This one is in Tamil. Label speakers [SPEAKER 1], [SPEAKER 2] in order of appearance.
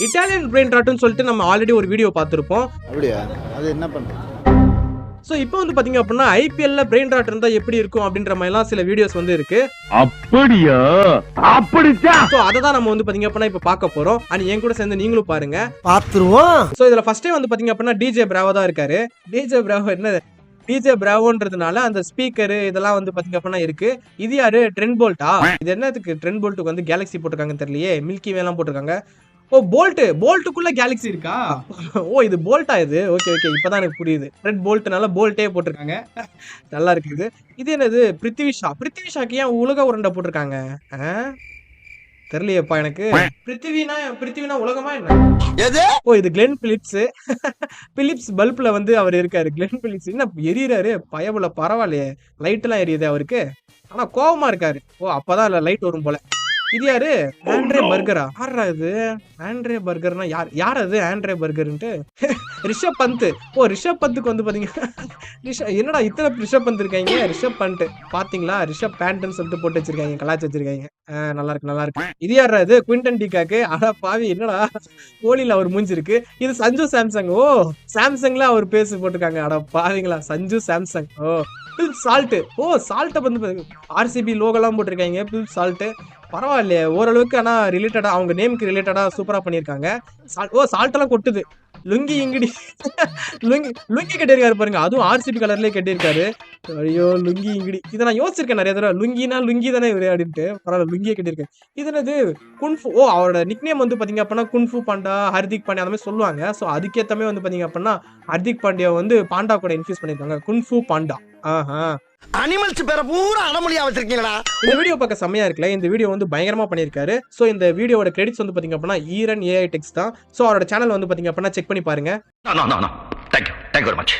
[SPEAKER 1] இட்டாலியன் பிரெயின் ராட்னு சொல்லிட்டு நம்ம ஆல்ரெடி ஒரு வீடியோ பார்த்திருப்போம்.
[SPEAKER 2] அப்படியா? அது என்ன பண்றது?
[SPEAKER 1] சோ இப்போ வந்து பாத்தீங்க அப்படின்னா ஐபிஎல்ல பிரெயின் ராட் இருந்தா எப்படி இருக்கும் அப்படின்ற மாதிரி எல்லாம் சில வீடியோஸ் வந்து இருக்கு.
[SPEAKER 3] அப்படியா? அப்படிதான்.
[SPEAKER 1] சோ அத தான் நம்ம வந்து பாத்தீங்க அப்படின்னா இப்ப பார்க்க போறோம். அண்ட் என் கூட சேர்ந்து நீங்களும் பாருங்க.
[SPEAKER 2] பாத்துருவோம்.
[SPEAKER 1] சோ இதுல ஃபர்ஸ்ட் டைம் வந்து பாத்தீங்க அப்படின்னா டிஜே பிராவோ தான் இருக்காரு. டிஜே பிராவோ என்ன டிஜே பிராவோன்றதுனால அந்த ஸ்பீக்கர் இதெல்லாம் வந்து பாத்தீங்க அப்படின்னா இருக்கு. இது யாரு? ட்ரெண்ட் போல்ட்டா? இது என்னதுக்கு ட்ரெண்ட் போல்ட்டுக்கு வந்து கேலக்ஸி போட்டிருக்காங்கன்னு தெரியலையே. மில்கி வே எல்லாம் போட்டிருக்காங்க. ஓ போல்ட்டுக்குள்ள கேலக்ஸி இருக்கா? ஓ இது போல்ட்டா இது? ஓகே இப்பதான் எனக்கு புரியுது. ரெட் போல்ட்னால போல்ட்டே போட்டிருக்காங்க. நல்லா இருக்குது. இது என்னது? பிருத்திவிஷாக்கு ஏன் உலக உருண்டை போட்டிருக்காங்க? தெரியலையேப்பா எனக்கு. பிருத்திவினா உலகமா என்ன? ஓ இது கிளென் பிலிப்ஸ். பிலிப்ஸ் பல்ப்ல வந்து அவர் இருக்காரு. கிளென் பிலிப்ஸ் என்ன எரியறாரு? பயபுல பரவாயில்லையே. லைட் எல்லாம் எரியுது அவருக்கு. ஆனா கோவமா இருக்காரு. ஓ அப்பதான் லைட் வரும் போல. இது யாரு? ஆண்ட்ரே பர்கரா? யாரா இது? ஆண்ட்ரே பர்கர்னா யார் அது? ஆண்ட்ரே பர்கர்ன்ட்டு ரிஷப் பந்த். ஓ ரிஷப் பந்துக்கு வந்து பாத்தீங்க என்னடா இத்தனை ரிஷப் பந்த் இருக்காங்க? ரிஷப் பண்ட் பாத்தீங்களா? ரிஷப் பேண்ட்னு சொல்லிட்டு போட்டு வச்சிருக்காங்க, கலாச்சி வச்சிருக்காங்க. நல்லா இருக்கு. இது யாரா இது? Quinton de Kock. அடா பாவி என்னடா கோலில அவர் மூஞ்சிருக்கு. இது சஞ்சு சாம்சங். ஓ சாம்சங்ல அவர் பேசி போட்டிருக்காங்க. அட பாவீங்களா சஞ்சு சாம்சங். ஓ பில் சால்ட். ஓ சால்ட்ட வந்து ஆர்சிபி லோகோலாம் போட்டிருக்காங்க. பில் சால்ட் பரவாயில்லையே ஓரளவுக்கு. ஆனா ரிலேட்டடா அவங்க நேமுக்கு ரிலேட்டடா சூப்பரா பண்ணிருக்காங்க. ஓ சால்ட் எல்லாம் கொட்டுது. லுங்கி இங்கடி லுங்கி கட்டியிருக்காரு பாருங்க. அதுவும் ஆர்சிபி கலர்லயே கட்டியிருக்காரு. ஐயோ லுங்கி இங்கடி. இதை நான் யோசிச்சிருக்கேன் நிறைய தடவை. லுங்கினா லுங்கி தானே இவரு அப்படின்ட்டு. பரவாயில்ல லுங்கியே கட்டியிருக்காரு. இது என்னது? குன்ஃபு. ஓ அவரோட நிக்நேம் வந்து பாத்தீங்க அப்படின்னா குன்ஃபு பாண்டா, ஹர்திக் பாண்டியா அந்த மாதிரி சொல்லுவாங்க. ஸோ அதுக்கேத்தமே வந்து பாத்தீங்க அப்படின்னா ஹர்திக் பாண்டியா வந்து பாண்டா கூட இன்ஃபியூஸ் பண்ணிருக்காங்க. குன்ஃபு பாண்டா.
[SPEAKER 2] அனிமல்ஸ் பேர பூரா அடமொழியா வச்சிருக்கீங்களா?
[SPEAKER 1] இந்த வீடியோ பார்க்க செம்மையா இருக்குல்ல. இந்த வீடியோ வந்து பயங்கரமா பண்ணிருக்காரு. சோ இந்த வீடியோவோட கிரெடிட்ஸ் வந்து பாத்தீங்க அப்படின்னா ஈரன் ஏஐ டெக்ஸ் தான். சோ அவரோட சேனல் வந்து பாத்தீங்க அப்படின்னா செக் பண்ணி பாருங்க.
[SPEAKER 3] Thank you very much.